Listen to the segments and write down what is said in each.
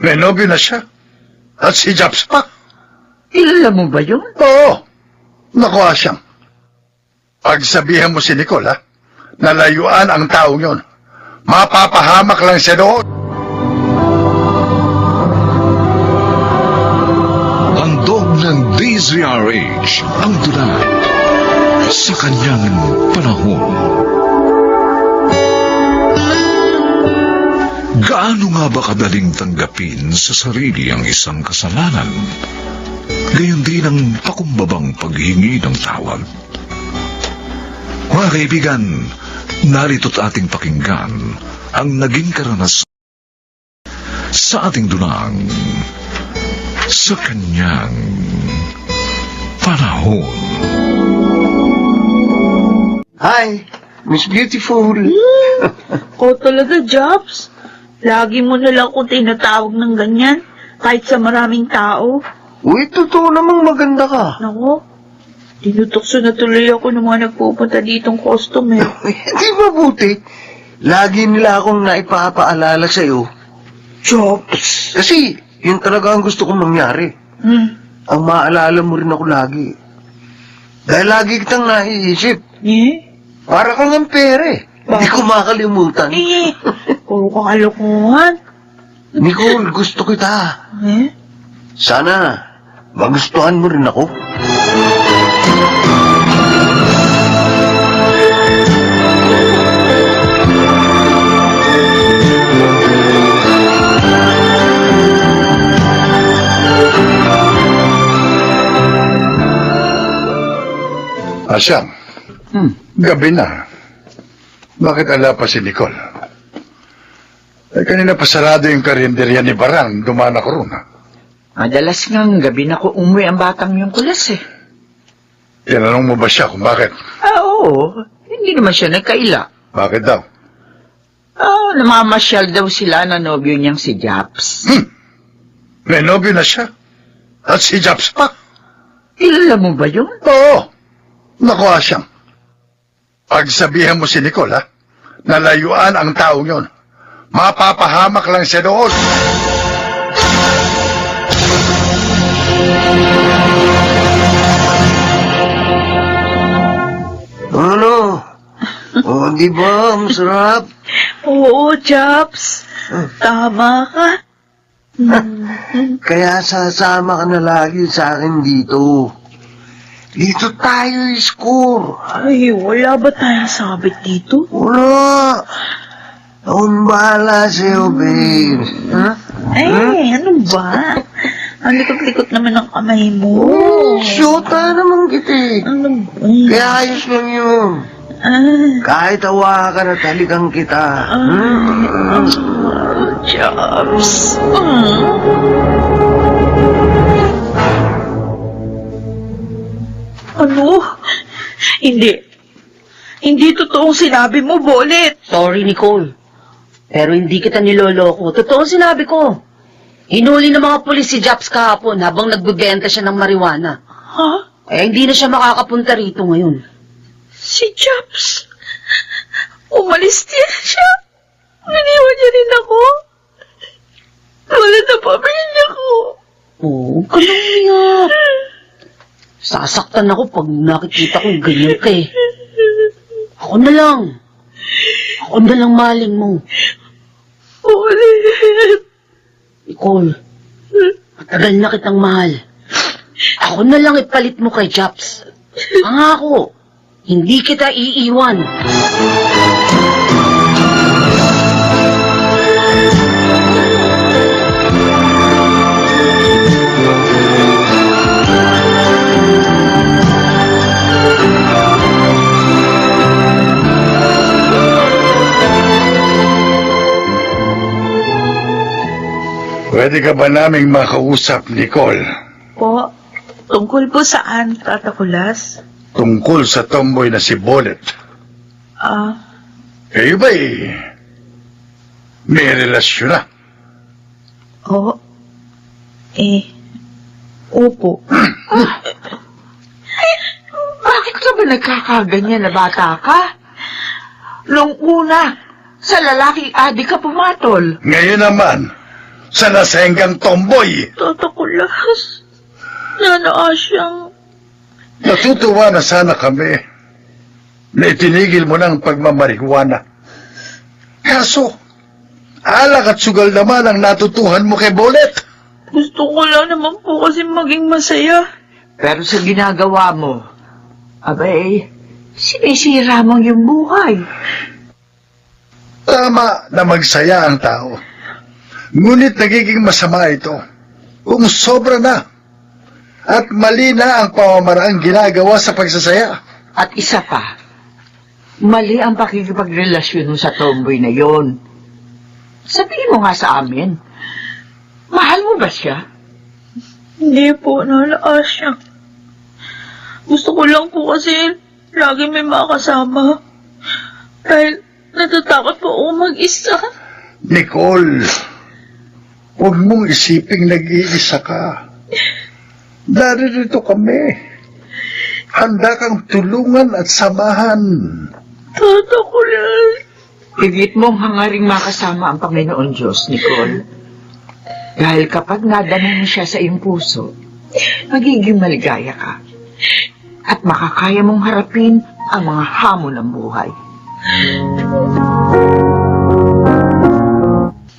May nobyo na siya. At si Japs pa. Kilala mo ba yun? Oo. Naku, Asyang. Pagsabihan mo si Nicole, ha? Nalayuan ang taong yon. Mapapahamak lang siya doon. Handog ng DZRH ang dulang sa kanyang panahon. Gaano nga ba kadaling tanggapin sa sarili ang isang kasalanan? Gayon din ang pakumbabang paghingi ng tawad. Mga kaibigan, narito't ating pakinggan ang naging karanasan sa ating dulang sa kanyang panahon. Hi, Miss Beautiful. Ikaw talaga, Jobs. Lagi mo na lang kung tinatawag ng ganyan, kahit sa maraming tao. Uy, totoo namang maganda ka. Naku, tinutokso na tuloy ako ng mga nagpupunta ditong customer. Di mabuti. Lagi nila akong naipapaalala sa'yo. Jobs. Kasi, yun talaga ang gusto kong mangyari. Ang maalala mo rin ako lagi. Dahil lagi kitang naiisip. Para kang ang pere. Hindi ko makalimutan. Puro kang kalokohan. Nicole, gusto kita. Sana, magustuhan mo rin ako. Asyang, gabi na. Bakit ala pa si Nicole? Kanina pa sarado yung karinderya ni Barang. Dumaan ako ron, ha? Madalas ngang gabi na ko umuwi ang batang yung kulas eh. Tinanong mo ba siya kung bakit? Oo. Hindi naman siya nagkaila. Bakit daw? Namamasyal daw sila na nobyo niyang si Japs. May nobyo na siya. At si Japs pa. Kilala mo ba yun? Oo. Naku, Asyang. Pagsabihan mo si Nicole, ha? Nalayuan ang taong yon. Mapapahamak lang siya doon. Ano? Di ba? Masarap. Oo, Jobs. Tama ka. Kaya sasama ka na lagi sa akin dito. Dito tayo score. Ay, wala ba tayong sabit dito? Wala. Akong bahala sa'yo, babe. Ay, ano ba? Ang likot-likot naman ng kamay mo. Syota naman kita eh. Ano ba? Kaya ayos lang yun. Kahit hawakan at halikan kita. Jobs. Ano? Hindi. Hindi totoong sinabi mo, Bolet. Sorry, Nicole. Pero hindi kita niloloko. Totoo sinabi ko. Hinuli ng mga pulis si Japs kahapon habang nagbebenta siya ng marijuana. Ha? Kaya hindi na siya makakapunta rito ngayon. Si Jobs. Umalis din siya. Naniwan niya rin ako. Wala na pamilya ko. Oo, ganun niya. Sasaktan ako pag nakikita ko yung ganyan ka eh. Ako na lang. Ako na lang maling mo. Ulit. Nicole, matagal na kitang mahal. Ako na lang ipalit mo kay Japs. Pangako, hindi kita iiwan. Pwede ka ba naming makausap, Nicole? Po, tungkol po saan, Tata Kulas? Tungkol sa tomboy na si Bolet. Kayo ba'y may relasyon na? Oo. Opo. Bakit ka ba nagkakaganyan na bata ka? Nung una, sa lalaking adik ka pumatol. Ngayon naman, sa lasenggang tomboy. Tata Kulas. Nana Asyang. Natutuwa na sana kami na itinigil mo ng pagmamarihuana. Kaso, alak at sugal naman ang natutuhan mo kay Bolet. Gusto ko lang naman po kasi maging masaya. Pero sa ginagawa mo, abay, sinisira mo yung buhay. Tama na magsaya ang tao. Ngunit nagiging masama ito kung sobra na at mali na ang pamamaraang ginagawa sa pagsasaya. At isa pa, mali ang pakikipagrelasyon mo sa tomboy na yon. Sabihin mo nga sa amin, mahal mo ba siya? Hindi po, Nana Asyang. Gusto ko lang po kasi lagi may makasama. Dahil natatakot po ako mag-isa. Nicole, huwag mong isiping nag-iisa ka. Naririto kami. Handa kang tulungan at samahan. Tata Kulas. Higit mong hangaring makasama ang Panginoon Diyos, Nicole. Dahil kapag nadana mo siya sa iyong puso, magiging maligaya ka. At makakaya mong harapin ang mga hamon ng buhay.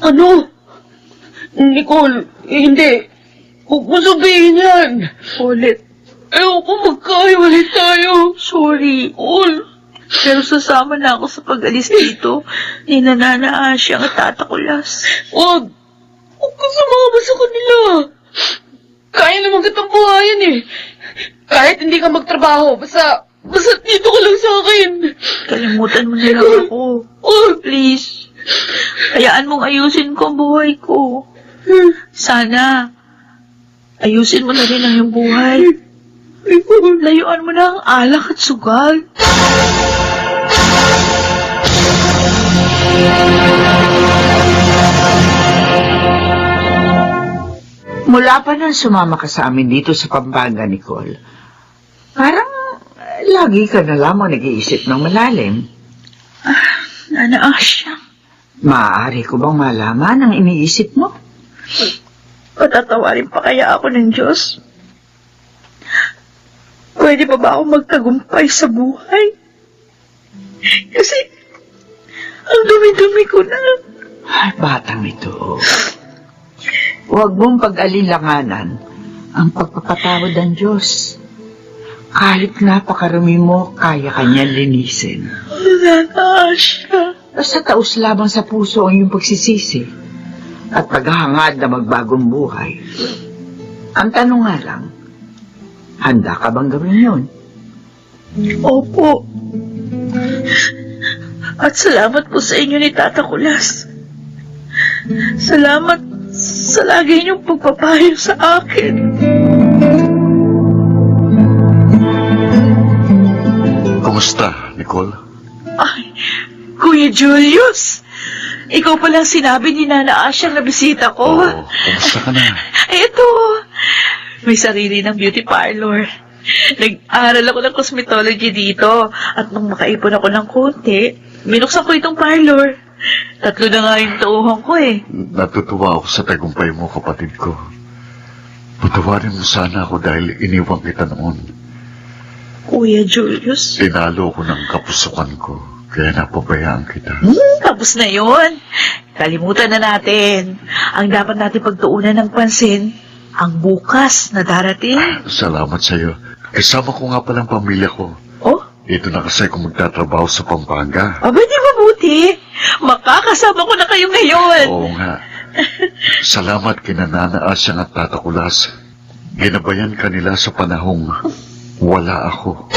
Ano? Nicole, hindi. Huwag mo sabihin yan. Ulit. Ayoko magkaiwalay tayo. Sorry. Ol. Pero sasama na ako sa pag-alis dito ni Nana Asyang at Tata Kulas. Huwag. Huwag ka sumama sa kanila. Kaya naman kitang buhayan eh. Kahit hindi ka magtrabaho, basta dito ka lang sa akin. Kalimutan mo na lang ako. Please. Hayaan mong ayusin ko ang buhay ko. Sana, ayusin mo na rin ang iyong buhay. Layuan mo na ang alak at sugal. Mula pa nang sumama ka sa amin dito sa Pampanga, Nicole, parang lagi ka na lamang nag-iisip ng malalim. Nana Asyang, Maaari ko bang malaman ang iniisip mo? patatawarin pa kaya ako ng Diyos? Pwede pa ba ako magtagumpay sa buhay? Kasi, ang dumi-dumi ko na. Ay, batang ito. Huwag mong pag-alilanganan ang pagpapatawad ng Diyos. Kahit napakarami mo, kaya kanyang linisin. Nana Asyang. Basta taos lamang sa puso ang iyong pagsisisi at paghahangad na magbagong buhay. Ang tanong nga lang, handa ka bang gawin yun? Opo. At salamat po sa inyo ni Tata Kulas. Salamat sa lagi niyong pagpapayo sa akin. Kumusta, Nicole? Ay, Kuya Julius, ikaw palang sinabi ni Nana Asyang na bisita ko. Oo, kumusta ka na? Ito, may sarili ng beauty parlor. Nag-aral ako ng cosmetology dito at nung makaipon ako ng konti, binuksan ko itong parlor. 3 na nga yung tauhan ko eh. Natutuwa ako sa tagumpay mo, kapatid ko. Patawarin mo sana ako dahil iniwan kita noon. Kuya Julius, Tinalo ko ng kapusukan ko, kaya napabayaan kita. tapos na yun. Kalimutan na natin. Ang dapat natin pagtuunan ng pansin, ang bukas na darating. Salamat sa'yo. Kasama ko nga palang pamilya ko. Oh, Dito na kasi ako magtatrabaho sa Pampanga. aba di mabuti. Makakasama ko na kayo ngayon. Oo nga. Salamat kina Nana Asyang at Tata Kulas. Ginabayan ka nila sa panahong wala ako.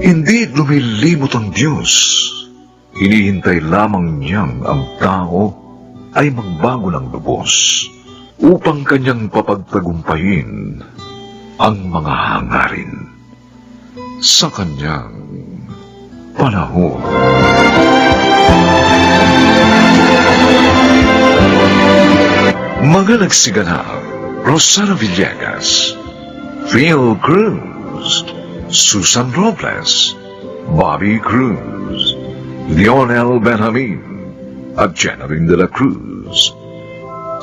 Hindi lumilimot ang Diyos. Hinihintay lamang niyang ang tao ay magbago ng lubos upang kanyang papagtagumpayin ang mga hangarin sa kanyang panahon. Mga nagsiganap, Rosana Villegas, Phil Cruz, Susan Robles, Bobby Cruz, Lionel Benjamin, at Jeneline de la Cruz.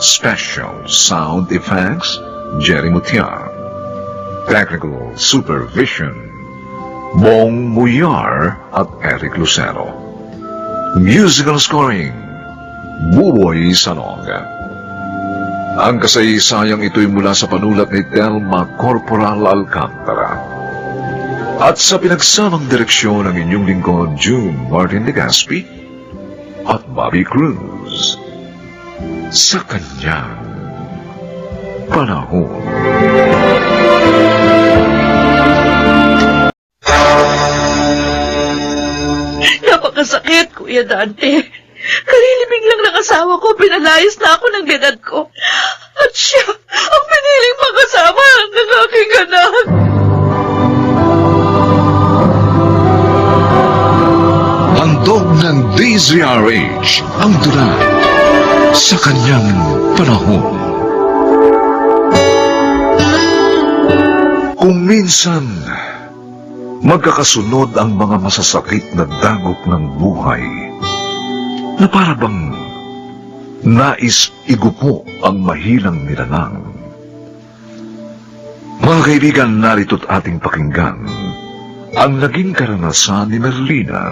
Special Sound Effects, Jerry Mutiar. Technical Supervision, Bong Muyar at Eric Lucero. Musical Scoring, Buboy Sanoga. Ang kasaysayang ito'y mula sa panulat ni Telma Corporal Alcantara. At sa pinagsamang direksyon ng inyong lingkod, June Martin Legaspi at Bobby Cruz. Sa kanyang panahon. Napakasakit, Kuya Dante. Kalilibing lang ng asawa ko, pinalayas na ako ng edad ko. At siya, ang piniling makasama ng aking anak. Handog ng DZRH ang tula sa kanyang panahon. Kung minsan, magkakasunod ang mga masasakit na dagok ng buhay na para bang nais igupo ang mahilang nilalang. Mga kaibigan, narito't ating pakinggan ang naging karanasan ni Merlina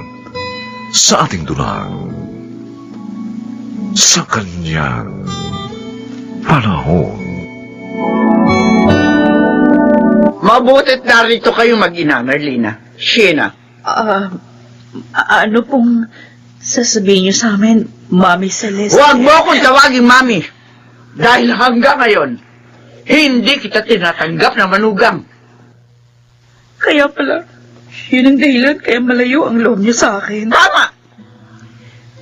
sa ating dunang sa kanyang panahon. Mabutit narito kayo mag-ina, Merlina. Sheena. Ano pong sasabihin niyo sa amin, Mami Celeste? Huwag mo akong tawaging mami. Dahil hanggang ngayon, hindi kita tinatanggap na manugang. Kaya pala, yun ang dahilan kaya malayo ang loob niyo sa akin. Tama!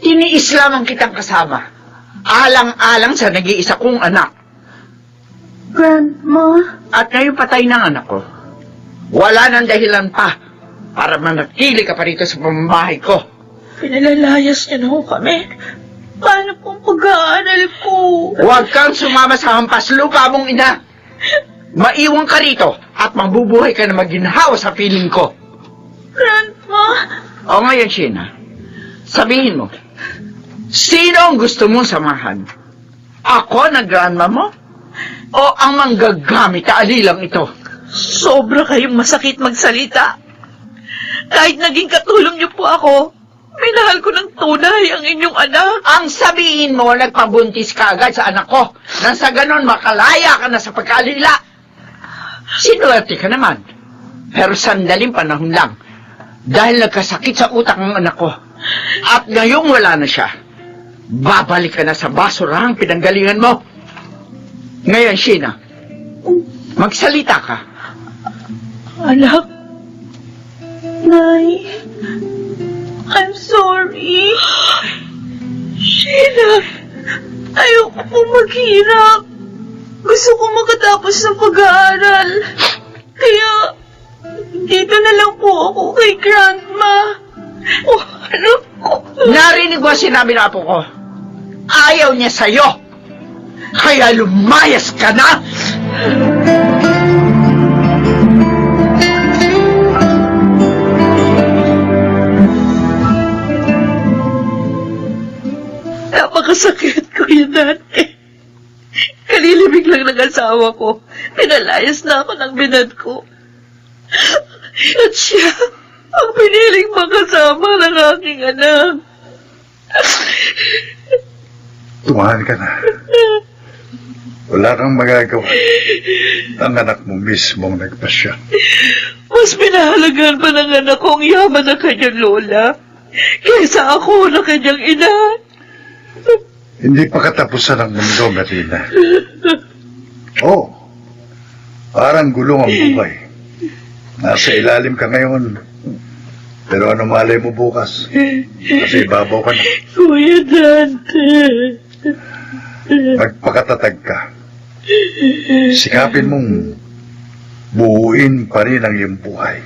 Tiniis lamang kitang kasama. Alang-alang sa nag-iisa kong anak. Grandma? At ngayon patay ng anak ko. Wala nang dahilan pa para manatili ka pa rito sa pamamahay ko. Pinalalayas niyo na ho kami. Paano pong pag-aaral ko? Huwag kang sumama sa hampas lupa mong ina. Maiwan ka rito at mabubuhay ka na maginhawa sa piling ko. Grandma? O ngayon, Sheena, sabihin mo, sino ang gusto mong samahan? Ako na grandma mo? O ang manggagamit na alilang ito? Sobra kayong masakit magsalita. Kahit naging katulong niyo po ako, minahal ko ng tunay ang inyong anak. Ang sabihin mo, nagpabuntis ka agad sa anak ko, nang sa ganon makalaya ka na sa pagkalila. Sinuwerte ka naman. Pero sandaling panahon lang. Dahil nagkasakit sa utak ng anak ko. At ngayong wala na siya, babalik ka na sa basurahang pinanggalingan mo. Ngayon, Sheena, magsalita ka. Anak. Nay. I'm sorry. Sheena, ayoko po maghirap. Gusto ko makatapos ng pag-aaral. Kaya, dito na lang po ako kay Grandma. Oh, ano ko? Narinig mo sinabi na po ko. Ayaw niya sa'yo. Kaya lumayas ka na! Napakasakit ko yun dati. Kalilibig lang ng asawa ko. Pinalayas na ako ng binad ko. At siya, ang piniling makasama ng aking anak. Tumahan ka na. Wala kang magagawa. Ang anak mo mismong nagpasya. Mas pinahalagaan pa ng anak ko ang yaman ng kanyang lola kaysa ako na kanyang ina. Hindi pa katapusan ng mundo, Marina. Oh, parang gulong ang buhay. Nasa ilalim ka ngayon. Pero ano malay mo bukas? Kasi ibabaw ka na. Kuya Dante. Magpakatatag ka. Sikapin mong buuin pa rin ang iyong buhay.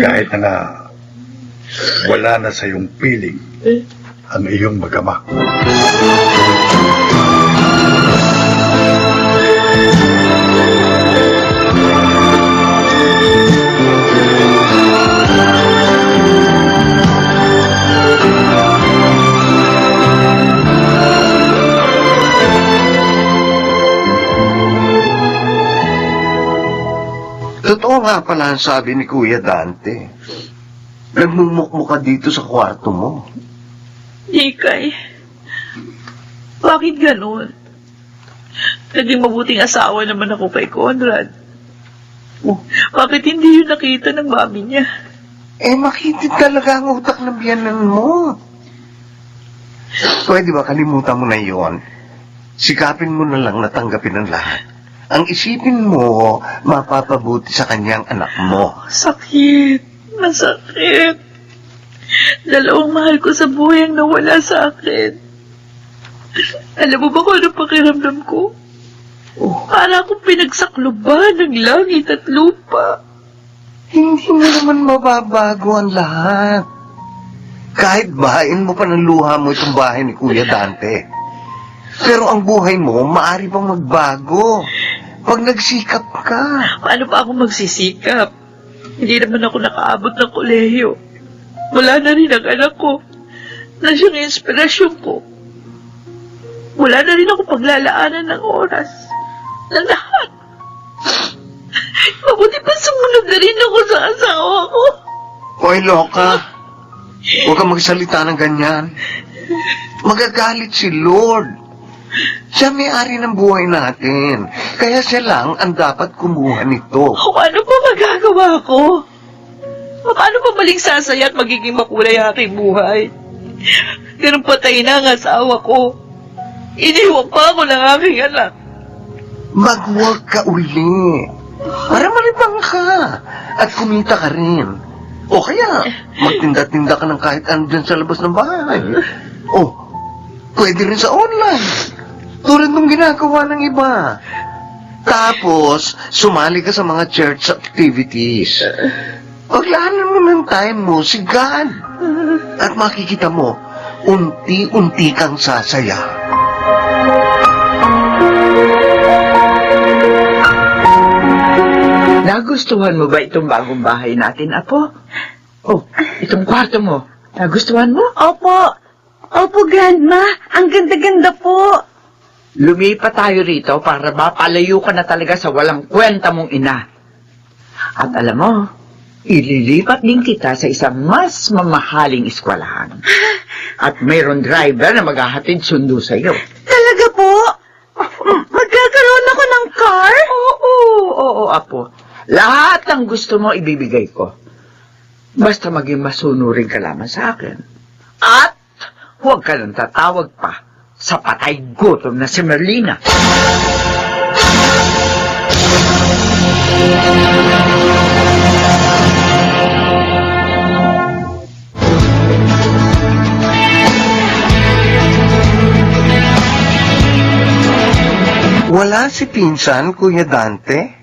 Kahit na nga wala na sa iyong piling ang iyong magama. Totoo nga pala ang sabi ni Kuya Dante. Nagmumukmo ka dito sa kwarto mo. Ikay, bakit ganun? Naging mabuting asawa naman ako kay Conrad. Bakit hindi yun nakita ng mami niya? Makitid talaga ang utak ng biyanan mo. Pwede ba kalimutan mo na yon? Sikapin mo na lang natanggapin ang lahat. Ang isipin mo, mapapabuti sa kanyang anak mo. Sakit. Masakit. Dalawang mahal ko sa buhay ang nawala sa akin. Alam mo ba kung anong pakiramdam ko? Para akong pinagsakluban ng langit at lupa. Hindi mo naman mababago ang lahat. Kahit bahain mo pa ng luha mo itong bahay ni Kuya Dante. Pero ang buhay mo, maaari pang magbago. Pag nagsikap ka. Paano pa ako magsisikap? Hindi naman ako nakaabot ng kolehiyo. Wala na rin ang anak ko. Na siyang inspirasyon ko. Wala na rin ako paglalaanan ng oras. Na lahat. Mabuti pa sumunod na rin ako sa asawa ko. Hoy, Loka. Huwag kang magsalita ng ganyan. Magagalit si Lord. Siya may-ari ng buhay natin. Kaya siya lang ang dapat kumuha nito. O ano pa magagawa ko? Paano pa maling sasaya at magiging makulay ang aking buhay? Ganun patay na ang asawa ko. Iniwan pa ako ng aking anak. Maghuwag ka uli. Para malibang ka. At kumita ka rin. O kaya, magtinda-tinda ka ng kahit ano dyan sa labas ng bahay. O, pwede rin sa online. Tulad nung ginagawa ng iba. Tapos, sumali ka sa mga church activities. Paglaanan mo ng time mo, sigan. At makikita mo, unti-unti kang sasaya. Nagustuhan mo ba itong bagong bahay natin, Apo? Oh, itong kwarto mo. Nagustuhan mo? Opo. Opo, Grandma. Ang ganda-ganda po. Lumipat tayo rito para mapalayo ka na talaga sa walang kwenta mong ina. At alam mo, ililipat din kita sa isang mas mamahaling eskwelahan. At mayroon driver na maghahatid sundo sa iyo. Talaga po? Magkakaroon ako ng car? Oo, Apo. Lahat ng gusto mo ibibigay ko. Basta maging masunurin ka lamang sa akin. At huwag ka nang tatawag pa sa patay gutom na si Merlina. Wala si Pinsan, Kuya Dante?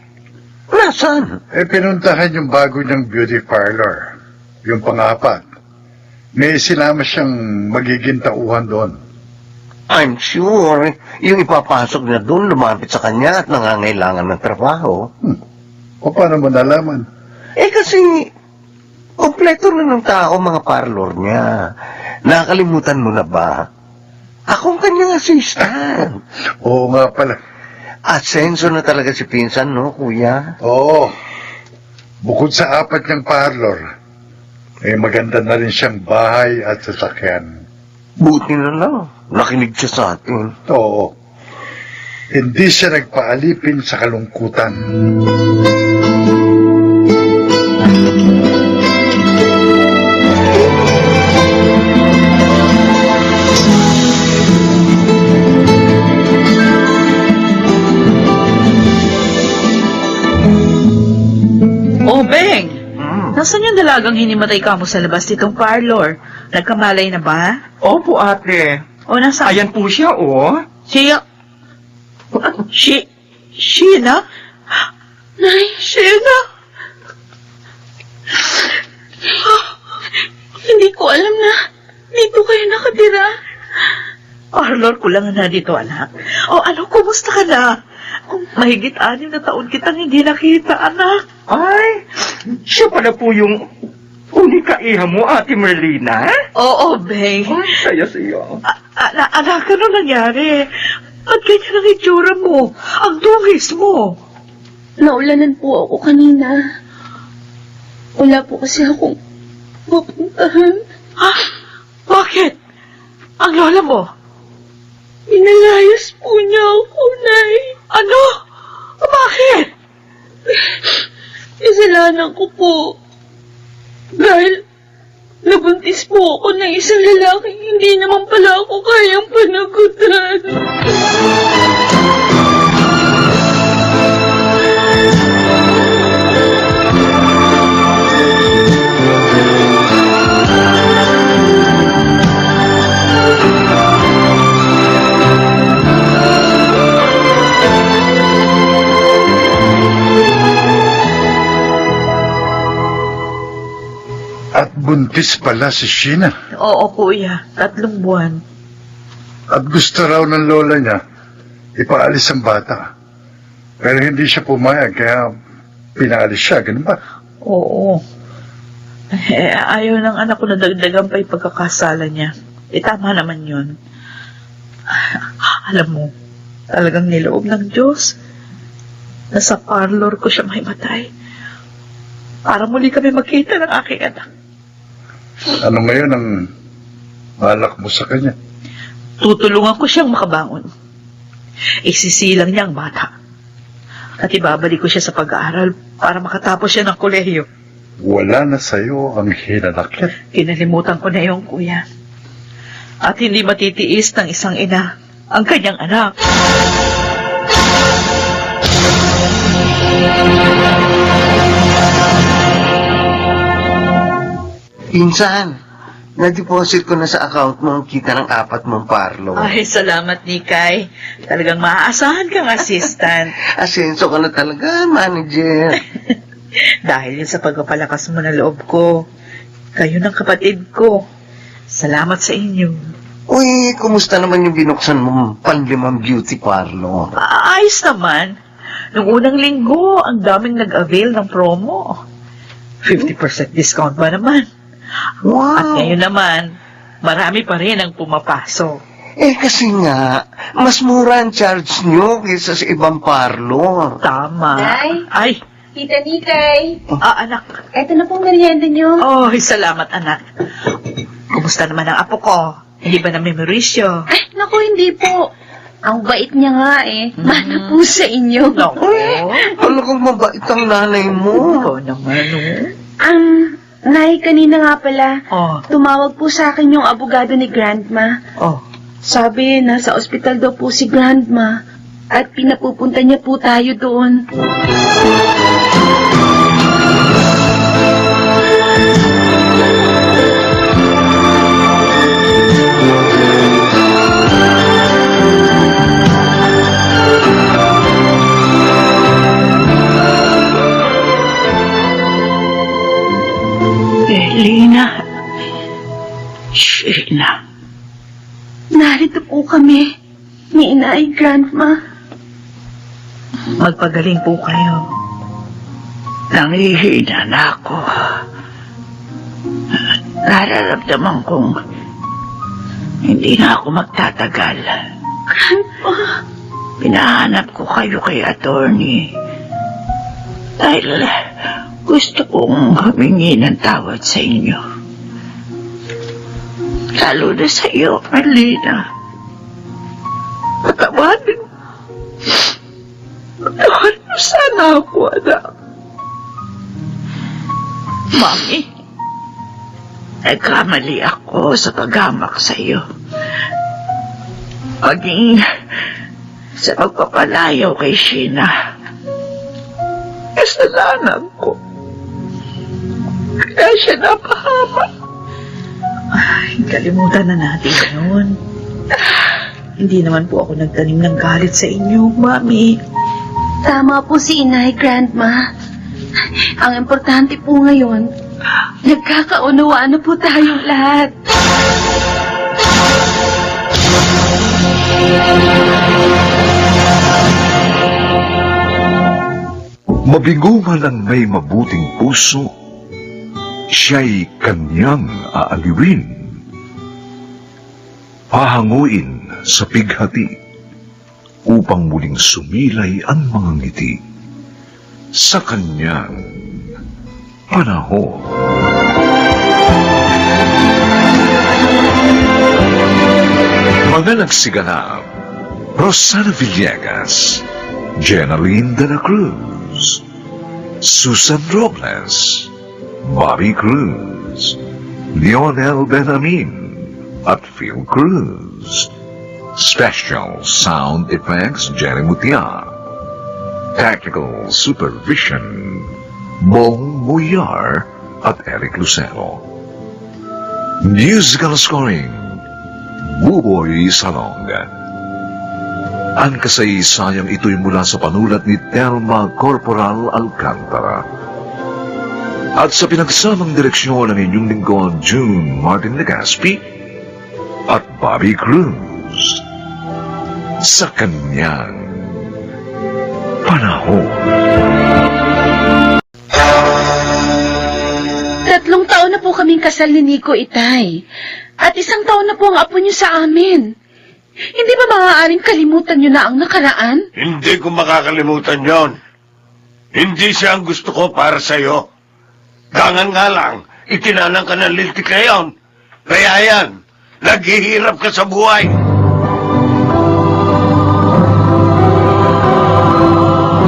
Nasaan? Pinuntahan yung bago niyang beauty parlor. Yung pangapat. May sinama siyang magiging tauhan doon. I'm sure, yung ipapasok niya doon, lumapit sa kanya at nangangailangan ng trabaho. O paano mo nalaman? Kasi, kompleto na ng tao mga parlor niya. Nakalimutan mo na ba? Akong kanyang assistant. Oo nga pala. Asenso na talaga si Pinsan, no, Kuya? Oo. Bukod sa apat niyang parlor, maganda na rin siyang bahay at sasakyan. Buti na lang. Nakinig siya sa atin. Oo. Hindi siya nagpaalipin sa kalungkutan. Oh, Beng! Nasaan yung dalagang hinimatay ka mo sa labas nitong parlor? Nagkamalay na ba? Opo, ate. O, nasaan? Ayan po siya, oh. Siya... Sheena? Nay, Sheena? Hindi ko alam na dito kayo nakatira. Parlor ko lang na dito, anak. O, ano, kumusta ka na? Mahigit 6 na taon kitang hindi nakita, anak. Ay, siya pala po yung unika-iha mo, Ate Merlina. Oo, Beng. Ay, saya-saya. Anak, ano nangyari? Ba't ganyan ang itsura mo? Ang dungis mo. Naulanan po ako kanina. Wala po kasi akong mapuntahan. Ha? Bakit? Ang lola mo? Pinalayas po niya ako, Nay. Ano? Bakit? Kasalanan ko po. Dahil nabuntis po ako ng isang lalaking hindi naman pala ako kayang panagutan. At buntis pala si Sheena. Oo, kuya. 3 buwan. At gusto raw ng lola niya ipaalis ang bata. Pero hindi siya pumayag, kaya pinaalis siya, ganun ba? Oo. Ayaw ng anak ko na dagdagan pa yung pagkakasala niya. Tama naman yun. Alam mo, talagang niloob ng Diyos na sa parlor ko siya maimatay. Para muli kami magkita ng aking anak. Ano ngayon ang balak mo sa kanya? Tutulungan ko siyang makabangon. Isisilang niya ang bata. At ibabalik ko siya sa pag-aaral para makatapos siya ng kolehiyo. Wala na sa'yo ang hinanakit. Kinalimutan ko na yung kuya. At hindi matitiis ng isang ina ang kanyang anak. Pinsan, na-deposit ko na sa account mo ang kita ng 4 mong parlo. Ay, salamat, Nikay. Talagang maaasahan kang assistant. Asenso ka na talaga, manager. Dahil yun sa pagpapalakas mo na loob ko. Kayo ng kapatid ko. Salamat sa inyo. Uy, kumusta naman yung binuksan mong panlimang beauty parlor? Ayos naman. Nung unang linggo, ang daming nag-avail ng promo. 50% discount ba naman? Wow! At ngayon naman, marami pa rin ang pumapasok. Eh kasi nga, mas mura ang charge nyo kaysa sa ibang parlor. Tama. Nay? Ay, Tita Nikay, anak. eto na pong merienda niyo. Oh, salamat, anak. Kumusta naman ang apo ko? Hindi ba na-memorisyo? Ay, naku, hindi po. Ang bait niya nga eh. Mana po sa inyo. Naku. Talagang mabait ang nanay mo. Ikaw naman, Nay, kanina nga pala, Oh. tumawag po sa akin yung abogado ni Grandma. Oh. Sabi, nasa ospital daw po si Grandma at pinapupunta niya po tayo doon. Lina. Sheena. Narito po kami ni Inay Grandma. Magpagaling po kayo. Nangihina na ako. Nararamdaman kong hindi na ako magtatagal. Pinahanap ko kayo kay attorney. Dahil gusto kong humingi ng tawad sa inyo. Lalo na sa iyo, Marlena. Patawarin mo sana ako, anak. Mami, nagkamali ako sa paghamak sa iyo. Maging sa pagpapalayaw kay Sheena. Kasalanan ko. Kaya siya napahamak. Ay, kalimutan na natin yun. Hindi naman po ako nagtanim ng galit sa inyo, Mami. Tama po si Inay Grandma. Ang importante po ngayon, nagkakaunawaan na po tayong lahat. Mabigo man ang may mabuting puso, siya'y kanyang aaliwin. Pahanguin sa pighati upang muling sumilay ang mga ngiti. sa kanyang panahon. Mga nagsiganap: Rosana Villegas, Jenaline de la Cruz, Susan Robles, Bobby Cruz, Lionel Benamin, at Phil Cruz. Special Sound Effects, Jerry Mutia. Technical Supervision, Bong Muyar at Eric Lucero. Musical Scoring, Buboy Salong. Ang kasaysayang ito'y mula sa panulat ni Telma Corporal Alcantara. At sa pinagsamang direksyon ng inyong lingkod, June Martin Legaspi at Bobby Cruz, sa kanyang panahon. 3 taon na po kaming kasal ni Nico, Itay. At 1 taon na po ang apo niyo sa amin. Hindi ba maaaring kalimutan niyo na ang nakaraan? Hindi ko makakalimutan yon. Hindi siya ang gusto ko para sa'yo. Gangan nga lang, itinanang ka ng lintik na yon. Kaya yan, naghihirap ka sa buhay.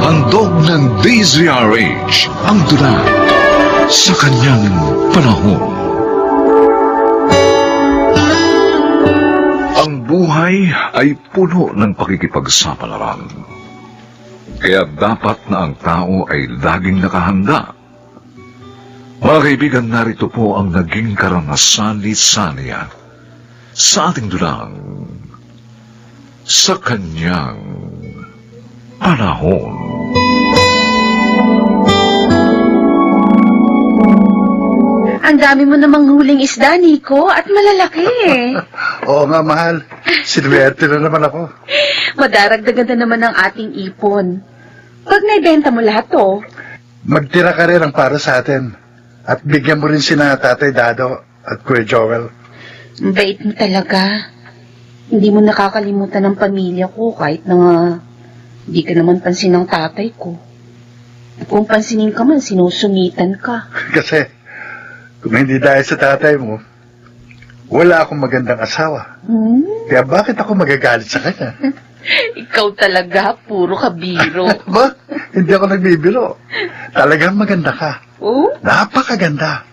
Handog ng DZRH ang tula sa kanyang panahon. Ang buhay ay puno ng pakikipagsapalaran. Kaya dapat na ang tao ay laging nakahanda. Mga kaibigan, narito po ang naging karanasan ni Sania sa ating dulang sa kanyang panahon. Ang dami mo namang huling isda, Nico, at malalaki. Oo nga, mahal. Sinuwerte na naman ako. Madaragdagan na naman ang ating ipon. Pag naibenta mo lahat to, Magtira ka rin ang para sa atin. At bigyan mo rin sina Tatay Dado at Kuya Joel. ang bait mo talaga. Hindi mo nakakalimutan ang pamilya ko kahit na nga hindi ka naman pansin ng tatay ko. At kung pansinin ka man, sinusungitan ka. Kasi, kung hindi dahil sa tatay mo, wala akong magandang asawa. Kaya bakit ako magagalit sa kanya? Ikaw talaga, puro kabiro. Ba? Hindi ako nagbibiro. Talagang maganda ka. Oh? Napakaganda.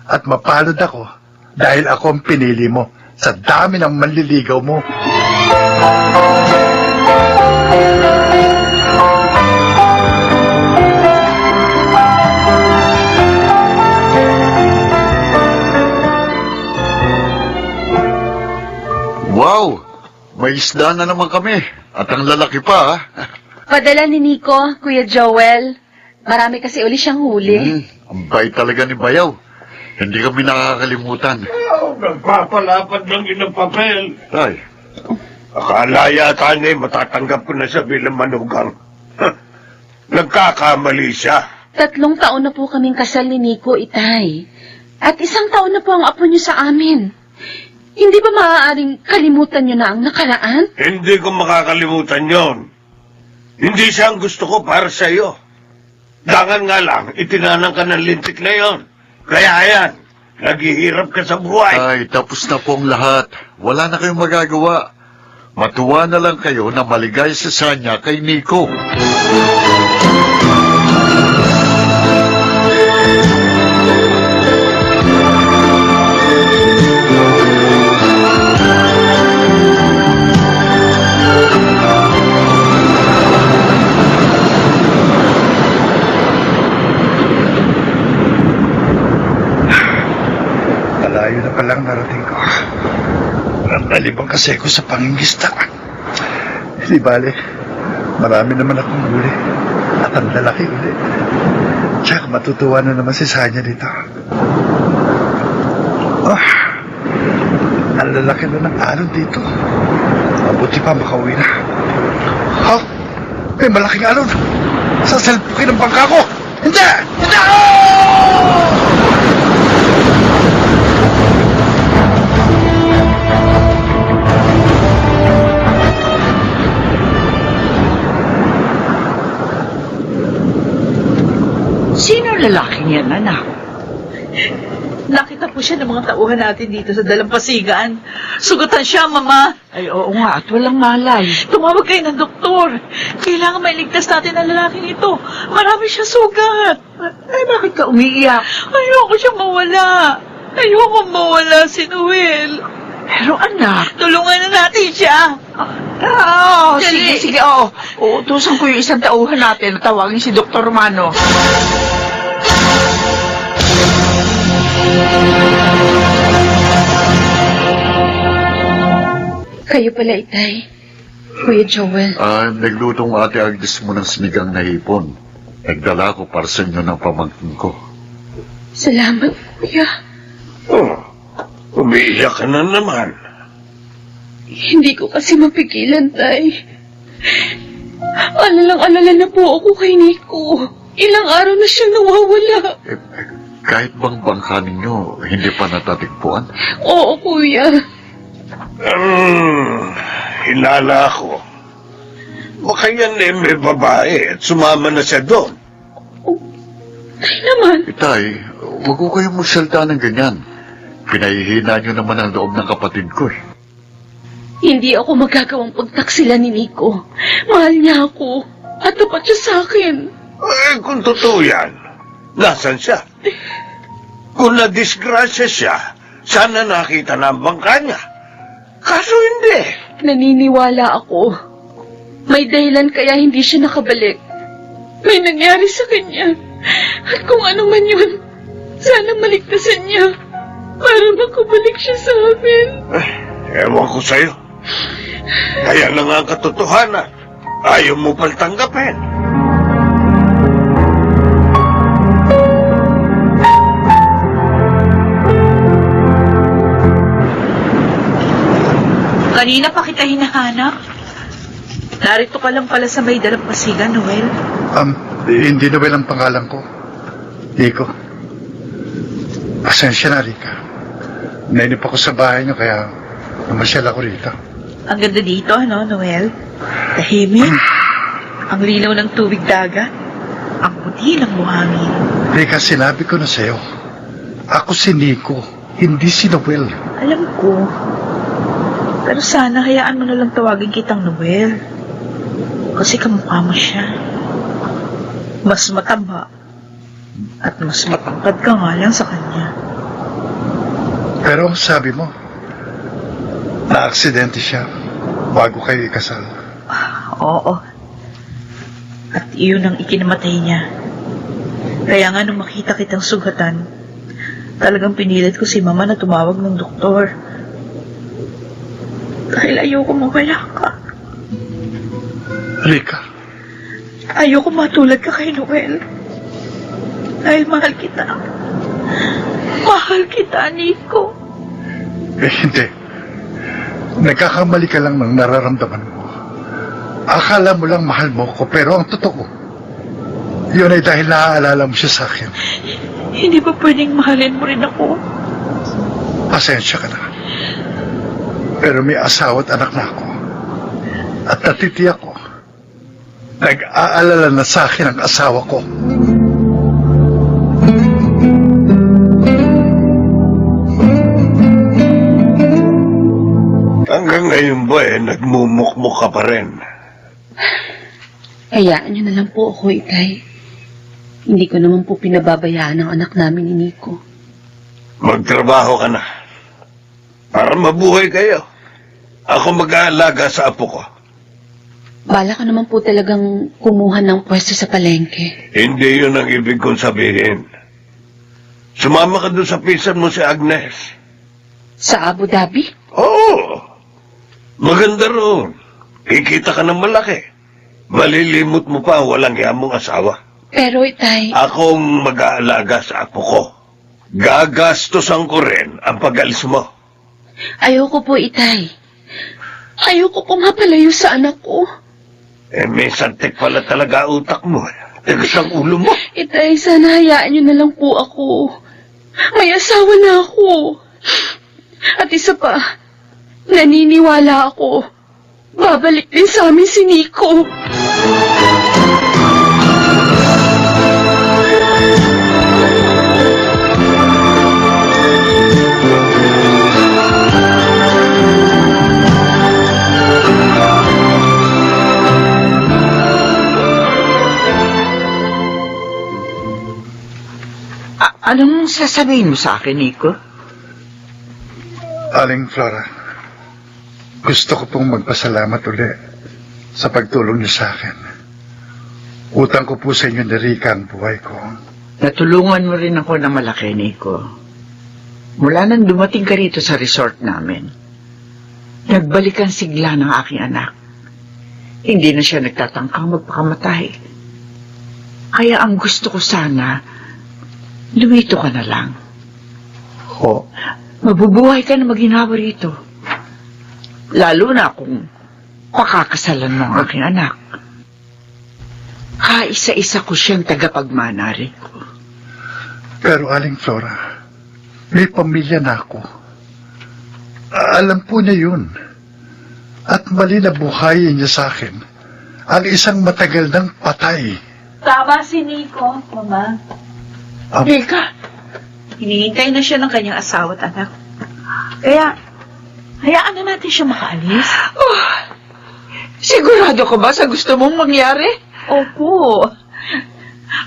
At mapalad ako dahil ako ang pinili mo sa dami ng manliligaw mo. Wow! May isda na naman kami. At ang lalaki pa, ha? Padala ni Nico, Kuya Joel. Marami kasi uli siyang huli. Ang bait talaga ni Bayaw. Hindi kami nakakalimutan. Nagpapalapad lang yun ng papel. Tay, Akala yata niya matatanggap ko na siya bilang manugang. Nagkakamali siya. 3 taon na po kaming kasal ni Nico, Itay. At 1 taon na po ang apo niyo sa amin. Hindi ba maaaring kalimutan niyo na ang nakaraan? Hindi ko makakalimutan yon. Hindi siya ang gusto ko para sa iyo. Dangan nga lang, itinanang ka ng lintik na yon. Kaya yan, naghihirap ka sa buhay. ay, tapos na po ang lahat. Wala na kayong magagawa. Matuwa na lang kayo na maligay sa Sanya kay Nico. Malayo na palang narating ko. Nalibang kasi ako sa pangingista. Hindi bale, marami naman akong huli. At ang lalaki uli. Tsaka matutuwa na naman si Sanya dito. Oh, ang lalaki na ng alon dito. Mabuti pa makauwi na. Ha? May malaking alon. Sasalpukin ang bangka ko. Hindi! Hindi! Sinong lalaking yan, anak? Nakita po siya ng mga tauhan natin dito sa dalampasigan. Sugatan siya, Mama. Ay, oo nga, at walang malay. Tumawag kayo ng doktor. Kailangan mailigtas natin ang lalaking ito. Marami siya sugat. Ay, bakit ka umiiyak? Ayoko siya mawala. Ayoko mawala si Noel. Pero anak, Tulungan na natin siya. sige, sige, oo. Uutusan ko yung isang tauhan natin na tawagin si Dr. Romano. Kayo pala, Itay. Kuya Joel. Naglutong ate Agnes mo ng sinigang na hipon. Nagdala ko para sa inyo ng pamangkin ko. Salamat, Kuya. Umiiyak ka na naman. Hindi ko kasi mapigilan, Tay. Alalang-alala na po ako kay Nico. Ilang araw na siya nawawala. Kahit bang bangka ninyo, hindi pa natatigpuan? Oo, Kuya. Hinala ko. Baka yan may babae at sumama na siya doon. Tay naman. Itay, huwag ko kayong magsalita ng ganyan. Pinahihina nyo naman ang loob ng kapatid ko eh. Hindi ako magagawang pagtaksilan ni Nico. Mahal niya ako. At tapat siya sa akin. Kung totoo yan, nasan siya? Kung nadisgrasya siya, sana nakita na ang bangka niya. Kaso hindi. Naniniwala ako. May dahilan kaya hindi siya nakabalik. May nangyari sa kanya. At kung ano man yun, sana maligtasan niya para makabalik siya sa amin. Ewan ko sa'yo. Kaya lang ang katotohanan. Ayaw mo pang tanggapin. Kanina pa kita hinahanap. Narito ka lang pala sa may dalampasigan, Noel. Hindi Noel ang pangalan ko. Nico. Pasensya na, Rika. Nainip ako sa bahay niyo kaya namasyal ako rito. Ang ganda dito, ano, Noel? Tahimik. Ang linaw ng tubig dagat. Ang puti ng buhangin. Rika, sinabi ko na sa'yo. Ako si Nico, hindi si Noel. Alam ko. Pero sana hayaan mo na lang tawagin kitang Noel. Kasi kamukha mo siya. Mas mataba. At mas matangkad ka nga lang sa kanya. Pero sabi mo, na-aksidente siya bago kayo ikasal. Oo. At iyon ang ikinamatay niya. Kaya nga nung makita kitang sugatan, talagang pinilit ko si Mama na tumawag ng doktor. Dahil ayoko mawala ka. Rika, Ayoko matulad ka kay Noel. Dahil mahal kita. Mahal kita, Nico. hindi. Nagkakamali ka lang ng nararamdaman mo. Akala mo lang mahal mo ko, pero ang totoo, yun ay dahil naaalala mo siya sa akin. Hindi ba pwedeng mahalin mo rin ako? Pasensya ka na. Pero may asawa at anak na ako. At natitiyak ko, nag-aalala na sa akin ang asawa ko. Hanggang ngayon ba nagmumukmuk ka pa rin? Hayaan niyo na lang po ako, Itay. Hindi ko naman po pinababayaan ang anak namin ni Nico. Magtrabaho ka na. Para mabuhay kayo. Ako mag-aalaga sa apo ko. Bala ka naman po talagang kumuha ng pwesto sa palengke. Hindi yun ang ibig kong sabihin. Sumama ka doon sa pinsan mo si Agnes. Sa Abu Dhabi? Oo. Maganda roon. Kikita ka ng malaki. Malilimot mo pa ang walang yamong asawa. Pero, Itay, Akong mag-aalaga sa apo ko. Gagastosan ko rin ang pag-alis mo. ayoko po, Itay. Ayoko po mapalayo sa anak ko. May santik pala talaga utak mo. Tigas ang ulo mo. Itay, sana hayaan niyo na lang po ako. May asawa na ako. At isa pa, naniniwala ako. Babalik din sa amin si Nico. Anong sasabihin mo sa akin, Nico? Aling Flora, gusto ko pong magpasalamat uli sa pagtulong niyo sa akin. Utang ko po sa inyo ni Rica ang buhay ko. Natulungan mo rin ako na malaki, Nico. Mula nang dumating ka rito sa resort namin, nagbalik ang sigla ng aking anak. Hindi na siya nagtatangkang magpakamatay. Kaya ang gusto ko sana, lumito ka na lang. Ho, Mabubuhay ka na maginawa rito. Lalo na kung pakakasalan mo ang aking anak. Kaisa-isa ko siyang tagapagmana rin ko. pero Aling Flora, may pamilya na ako. Alam po niya yun. At mali na buhayin niya sa akin ang isang matagal ng patay. Tama si Nico, Mama. Rika, Hinihintay na siya ng kanyang asawa at anak. Kaya, hayaan na natin siya makaalis. sigurado ka ba sa gusto mong mangyari? Opo.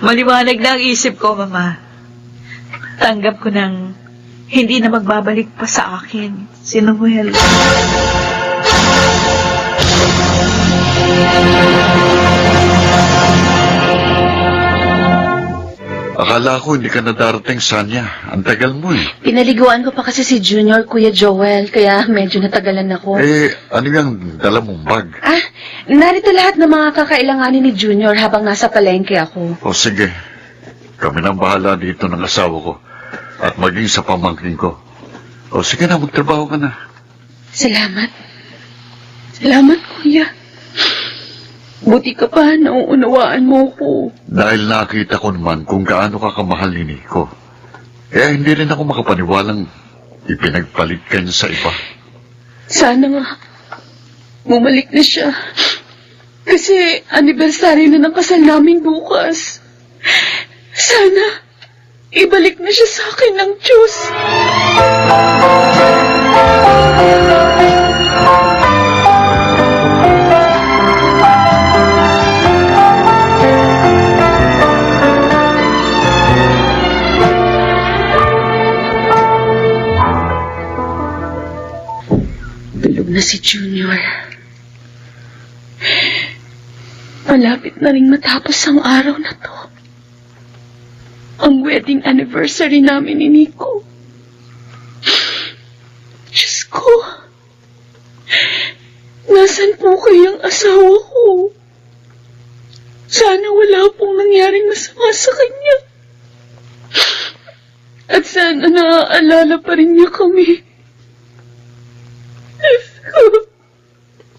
Maliwanag na ang isip ko, Mama. Tanggap ko nang hindi na magbabalik pa sa akin si Noel. Akala ko hindi ka na darating, Sanya. Ang tagal mo eh. Pinaliguan ko pa kasi si Junior, Kuya Joel, kaya medyo natagalan ako. Ano yung dala mong bag? Narito lahat ng mga kakailanganin ni Junior habang nasa palengke ako. O sige, kami nang bahala dito ng asawa ko at maging sa pamangkin ko. O sige na, magtrabaho ka na. Salamat. Salamat, Kuya. Buti ka pa, nauunawaan mo ko. Dahil nakita ko naman kung gaano ka kamahal ni Nico. Kaya hindi rin ako makapaniwalang ipinagpalit ka niya sa iba. Sana nga, bumalik na siya. Kasi anibersaryo na ng kasal namin bukas. Sana, ibalik na siya sa akin ng Diyos. Tulog na si Junior. Malapit na rin matapos ang araw na to. Ang wedding anniversary namin ni Nico. Diyos ko. Nasaan po kayang asawa ko? Sana wala pong nangyaring masama sa kanya. At sana naaalala pa rin niya kami.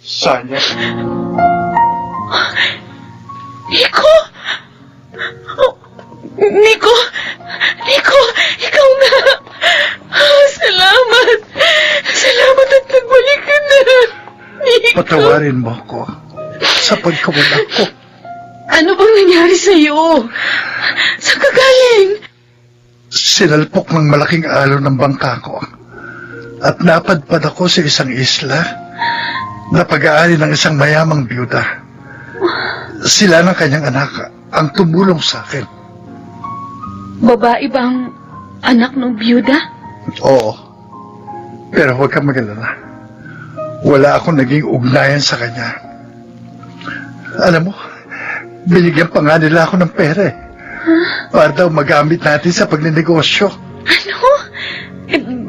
Sanya, Nico! Oh, Nico! Nico! Ikaw na! Salamat! Salamat at nagbalik ka na! Nico! patawarin mo ako sa pagkawala ko. Ano bang nangyari sa'yo? Saan ka galing? Sinalpok ng malaking alon ng bangka ko at napadpad ako sa isang isla na pag-aari ng isang mayamang byuda. Sila ng kanyang anak ang tumulong sa akin. Babae bang anak ng byuda? Oo. Pero huwag kang mag-alala. Wala akong naging ugnayan sa kanya. Alam mo, binigyan pa nga nila ako ng pera eh. Para daw magamit natin sa pagninegosyo. Ano?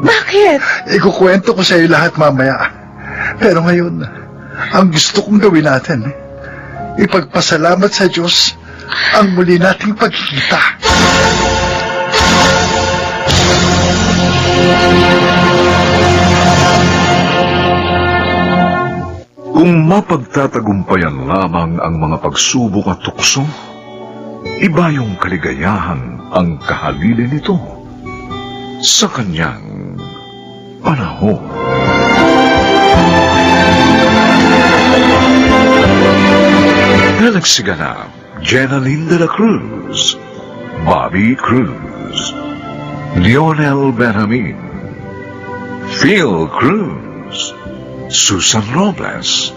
Bakit? Ikukwento ko sa iyo lahat mamaya. Pero ngayon, ang gusto kong gawin natin, ipagpasalamat sa Diyos ang muli nating pagkikita. Kung mapagtatagumpayan lamang ang mga pagsubok at tukso, iba yung kaligayahan ang kahalili nito sa kanyang panahon. Nagsiganap, Jenaline de la Cruz, Bobby Cruz, Lionel Benjamin, Phil Cruz, Susan Robles,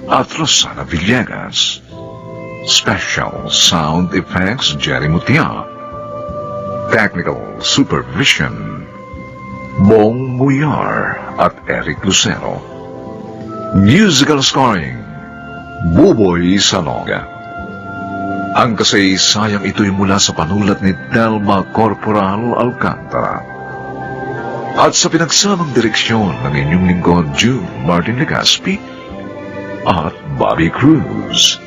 at Rosana Villegas. Special Sound Effects, Jerry Mutia. technical supervision, Bong Muyar at Eric Lucero. Musical scoring, Buboy Salonga. Ang kasaysayang ito'y mula sa panulat ni Delma Corporal Alcantara. At sa pinagsamang direksyon ng inyong lingkod, June Martin Legaspi at Bobby Cruz.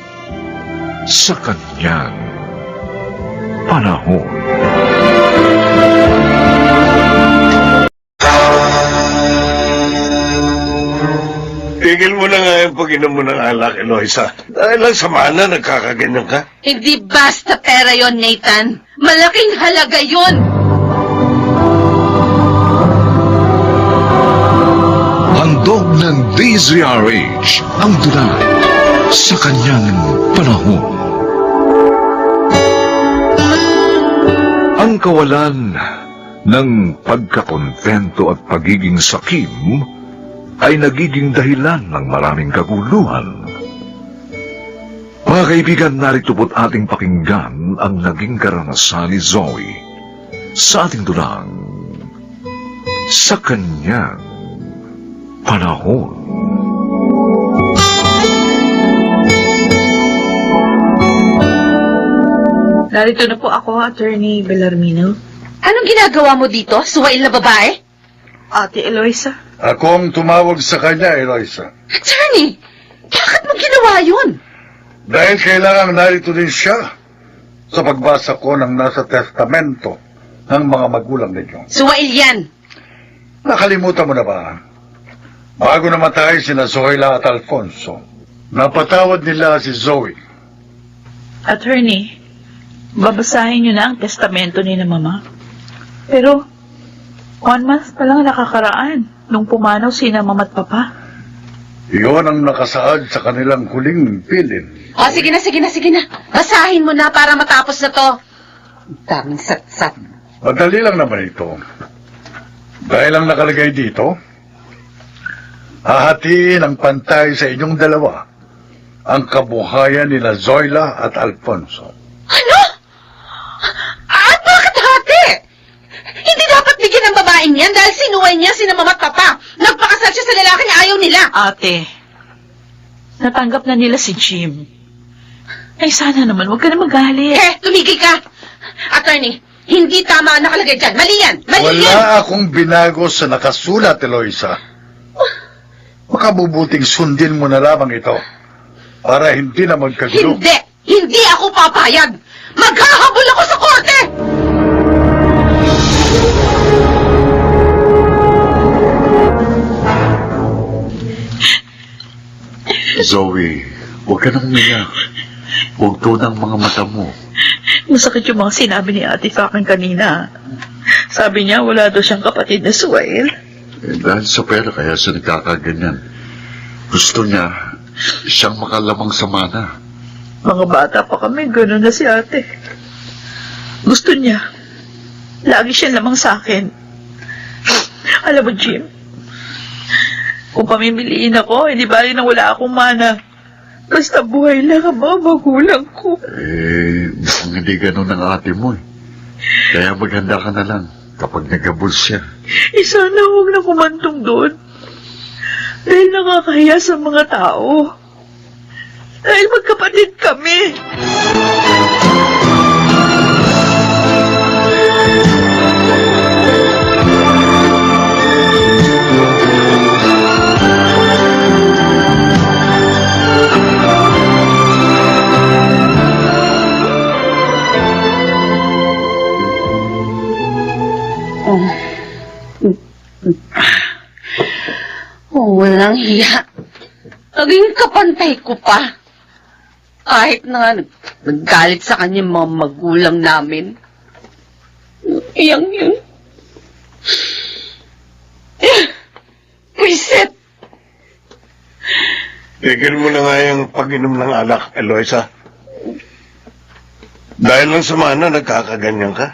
Sa kanyang panahon. Tigil mo na nga yung pag-inom mo ng alak, Eloisa. Dahil lang sa mana, nagkakaganyan ka. Hindi basta pera yon, Nathan. Malaking halaga yon. Handog ng DZRH ang tula sa kanyang panahon. Ang kawalan ng pagkakontento at pagiging sakim ay nagiging dahilan ng maraming kaguluhan. Mga kaibigan, narito po't ating pakinggan ang naging karanasan ni Zoe sa ating tulang sa kanyang panahon. Narito na po ako, Attorney Bellarmino. Anong ginagawa mo dito, suwail na babae? Ate Eloisa. Ako ang tumawag sa kanya, Eloisa. Attorney, bakit mo ginawa yun? Dahil kailangan narito din siya sa pagbasa ko ng nasa testamento ng mga magulang ninyo. Suwail yan. Nakalimutan mo na ba? Bago namatay sina Zoila at Alfonso, napatawad nila si Zoe. Attorney, babasahin niyo na ang testamento ni na Mama. Pero, 1 month pa lang nakakaraan nung pumanaw sina Mama at Papa. Iyon ang nakasaad sa kanilang huling pilin. O, sige na. Basahin mo na para matapos na to. Daming satsat. Madali lang naman ito. Dahil ang nakalagay dito, hahatiin ang pantay sa inyong dalawa ang kabuhayan nila Zoila at Alfonso. Ano? At bakit hati? Hindi dapat bigyan ng babaeng yan dahil sinuway niya sina Mama at Papa. Nagpakasal siya sa lalaking ayaw nila. Ate, natanggap na nila si Jim. Ay, sana naman, huwag ka na magalit. Tumigil ka. Attorney, hindi tama ang nakalagay dyan. Mali yan. Wala akong binago sa nakasulat, Eloisa. Makabubuting sundin mo na lamang ito para hindi na magkagulo. Hindi ako papayag. Maghahabol ako sa korte. Zoe, huwag ka nang umiyak. Huwag tunang mga mata mo. Masakit yung mga sinabi ni ate sa akin kanina. Sabi niya, wala daw siyang kapatid na Suwail. Dahil sa pera kaya siya nagkakaganyan. Gusto niya siyang makalamang sa mana. Mga bata pa kami, gano'n na si ate. Gusto niya. Lagi siya lamang sa akin. Alam mo, Jim, kung pamimiliin ako, hindi bali na wala akong mana. Basta buhay lang ang mga magulang ko. Mukhang hindi ganun ang ate mo eh. Kaya maghanda ka na lang kapag nagkabul siya. Sana huwag na kumantong doon. Dahil nakakahiya sa mga tao. Dahil magkapatid kami. Walang hiya. Naging kapantay ko pa. Kahit na naggalit sa kanya mga magulang namin. Iyang yun. Reset. Tigil mo na nga yung pag-inom ng alak, Eloisa. Dahil lang sa mana, nagkakaganyan ka.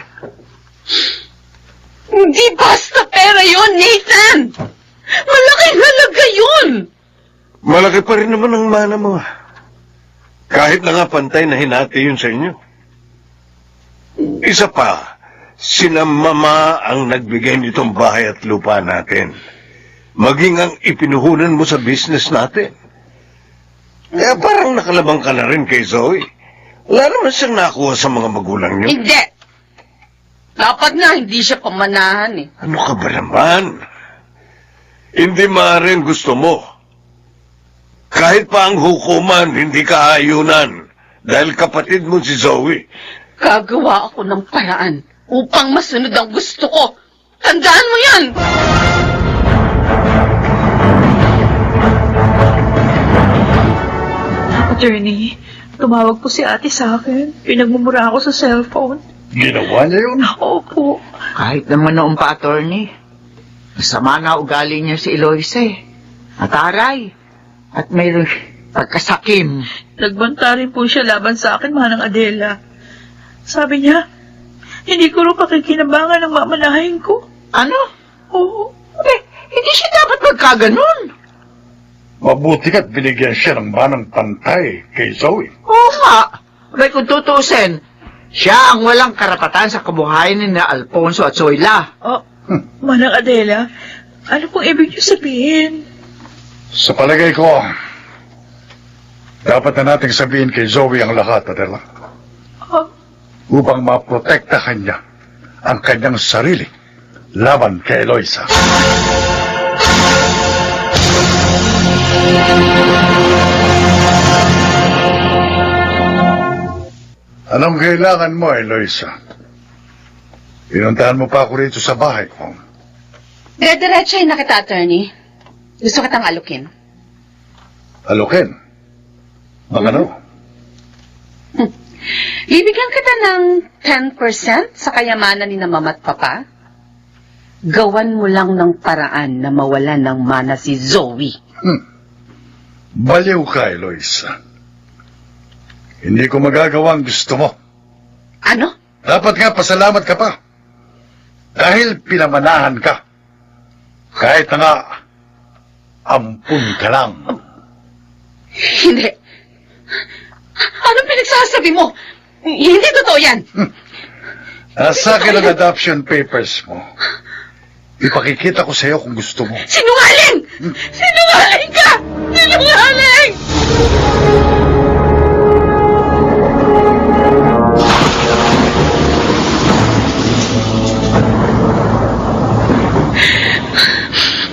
Hindi basta pera yun, Nathan! Malaking halaga yun! Malaki pa rin naman ang mana mo. Kahit na nga pantay na hinati yun sa inyo. Isa pa, sina Mama ang nagbigay nitong bahay at lupa natin. Maging ang ipinuhunan mo sa business natin. Kaya parang nakalabang ka na rin kay Zoe. Wala naman siyang nakuha sa mga magulang niyo. Hindi! Dapat nga hindi siya pamanahan eh. Ano ka ba naman? Hindi maaaring gusto mo. Kahit pa ang hukuman, hindi ka ayunan. Dahil kapatid mo si Zoe. Gagawa ako ng paraan upang masunod ang gusto ko. Tandaan mo yan! Attorney, tumawag po si ate sa akin. Pinagmumura ako sa cellphone. Ginawa niya yun. Opo. Kahit naman noong pa, attorney. Masama na ugali niya si Eloisa eh. Mataray. At mayroong pagkasakim. Nagbanta rin po siya laban sa akin, Manang Adela. Sabi niya, hindi ko rin pakikinabangan ang mamanahin ko. Ano? Oo. Hindi siya dapat magkaganon. Mabuti ka't binigyan siya ng manang pantay kay Zoe. Oo nga. Abay kung tutusin, siya ang walang karapatan sa kabuhayan ni na Alfonso at Zoila. Oh, Manang Adela, ano pong ibig niyo sabihin? Sa palagay ko, dapat na nating sabihin kay Zoe ang lahat, Adela. Oh, Upang maprotektahan niya ang kanyang sarili laban kay Eloisa. Anong kailangan mo, Eloisa? Pinuntahan mo pa ako rito sa bahay ko. Dire-diretsahin na kita, attorney. Gusto kitang alukin. Alukin? Ang ano? Bibigyan kita ng 10% sa kayamanan ni na mama at papa. Gawan mo lang ng paraan na mawalan ng mana si Zoe. Baliw ka, Eloisa. Hindi ko magagawa ang gusto mo. Ano? Dapat nga pasalamat ka pa. Dahil pinamanahan ka. Kahit na nga, ampun ka lang. Hindi. Anong pinagsasabi mo? Hindi totoo yan. Nasa akin ang adoption papers mo. Ipakikita ko sa iyo kung gusto mo. Sinungaling! Sinungaling ka! Sinungaling!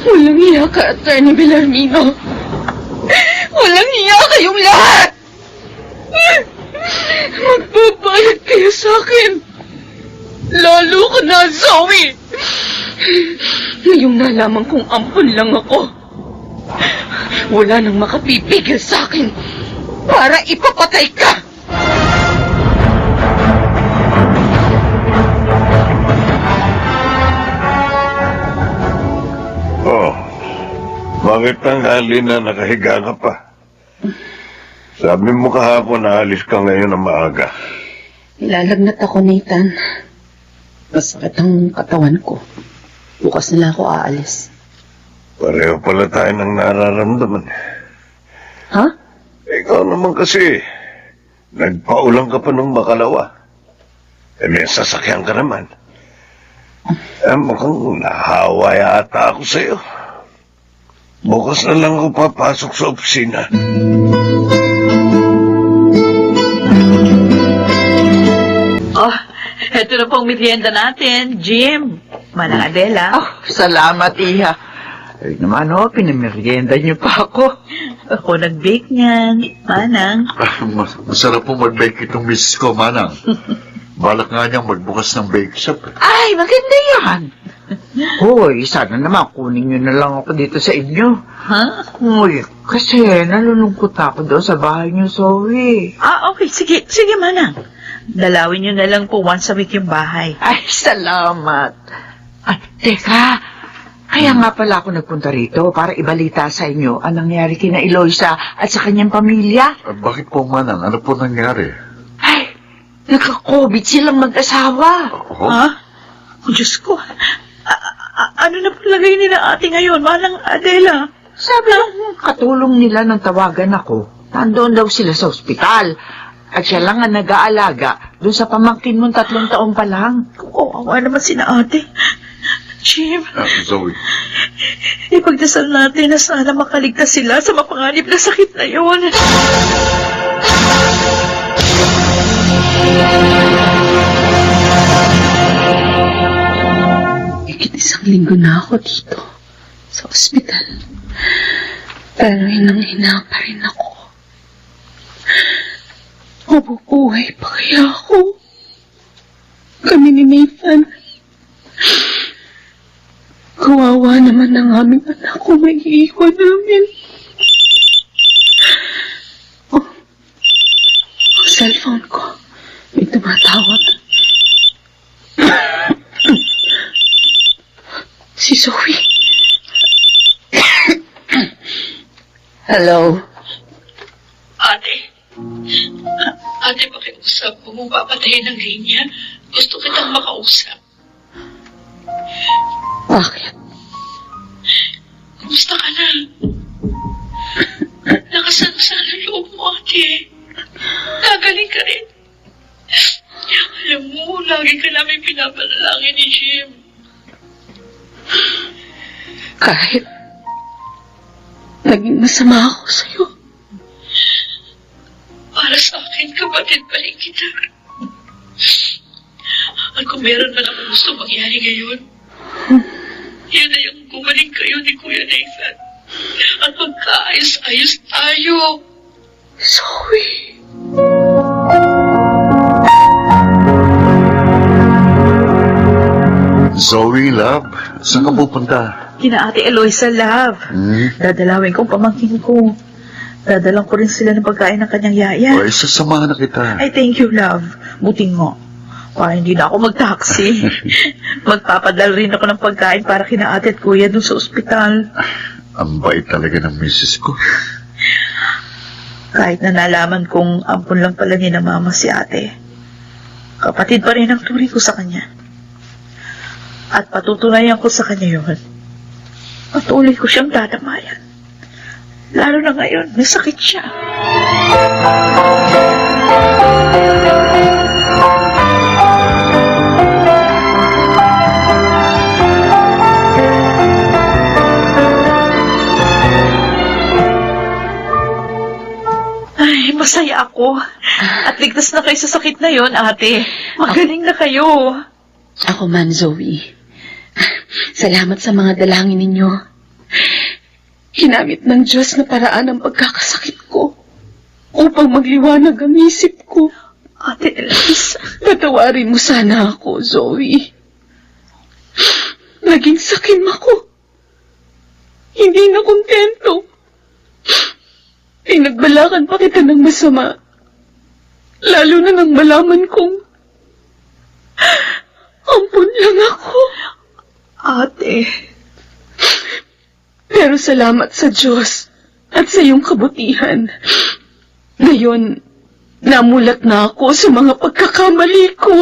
Walang iya ka, Attorney Bellarmino. Walang iya kayong lahat! Magbabayad kayo sa akin. Lalo ka na, Zoe! Ngayong nalaman kong ampun lang ako, wala nang makapipigil sa akin para ipapatay ka! Oh, bakit tanghali na nakahiga ka pa? Sabi mo kahapon na alis ka ngayon ng maaga. Nilalagnat ako, Nathan. Masakit ang katawan ko. Bukas na lang ako aalis. Pareho pala tayo ng nararamdaman. Ha? Ikaw naman kasi, nagpaulang ka pa ng makalawa. May sasakyan ka naman. Mukhang nahawa yata ako sa'yo. Bukas na lang ako papasok sa opisina. Oh, eto na pong merienda natin, Jim. Manang Adela. Oh, salamat, Iha. Ay naman, pinamerienda niyo pa ako. Ako nag-bake niyan. Manang. Masarap po mag-bake itong miss ko, Manang. Balak nga niyang magbukas ng bake shop. Ay, maganda yan. Hoy, sana naman kunin niyo na lang ako dito sa inyo. Ha? Uy, kasi nalulungkot ako doon sa bahay niyo, Zoe. Ah, okay. Sige, sige, Manang. Dalawin niyo na lang po once a week yung bahay. Ay, salamat. At teka, kaya nga pala ako nagpunta rito para ibalita sa inyo ang nangyari kina Eloisa at sa kanyang pamilya. Bakit po, Manang? Ano po nangyari? Ay, nagka-COVID silang mag-asawa. Oh? Ha? Oh, Diyos ko. Ano na palagay nila ate ngayon, Manang Adela? Sabi ng katulong nila nang tawagan ako, nandoon daw sila sa ospital. At siya lang ang nag-aalaga doon sa pamangkin mong 3 taon pa lang. Awa naman sina ate. Jim, Zoe, ipagdasal natin na sana makaligtas sila sa mapanganib na sakit na yun. Higit 1 linggo na ako dito, sa ospital. Pero hinang-hina pa rin ako. Mabubuhay pa kaya ako? Kami ni Nathan. Kawawa naman ang aming anak kung may iiwan namin. Oh, ang cellphone ko. May tumatawag. Si Zoe. Hello? Ate, pakiusap. Huwag mong papatayin ang linya. Gusto kitang makausap. Bakit? Kumusta ka na? Nakasana ang loob mo, ate. Gagaling ka rin. Alam mo, lagi ka namin pinapanalangin ni Jim. Kahit naging masama ako sa'yo. Para sa akin, kapatid pa rin kita. At kung meron man ako gusto mangyari ngayon, yan ay ang gumaling kayo ni Kuya Nathan. At magkaayos-ayos tayo. Zoe. Zoe, love, saan ka pupunta? Kina Ate Eloisa, love. Dadalawin kong pamangkin ko. Dadalang ko rin sila ng pagkain ng kanyang yaya. Ay, sasamahan na kita. Ay, thank you, love. Buting mo. Para hindi na ako mag-taxi. Magpapadala rin ako ng pagkain para kina ate at kuya dun sa ospital. Ang bait talaga ng misis ko. Kahit na nalaman kong ampun lang pala ni na mama si ate. Kapatid pa rin ang turing ko sa kanya. At patutunayan ko sa kanya yun. Patuloy ko siyang dadamayan. Lalo na ngayon, may sakit siya. Ay, masaya ako. At ligtas na kayo sa sakit na yon, ate. Magaling na kayo. Ako man, Zoe. Salamat sa mga dalangin ninyo. Hinamit ng Diyos na paraan ang pagkakasakit ko upang magliwanag ang isip ko. Ate Elisa. Patawarin mo sana ako, Zoe. Naging sakim ako. Hindi na kontento. Pinagbalakan pa kita ng masama. Lalo na nang malaman kong ampun lang ako. Ate. Pero salamat sa Diyos at sa iyong kabutihan. Ngayon, namulat na ako sa mga pagkakamali ko.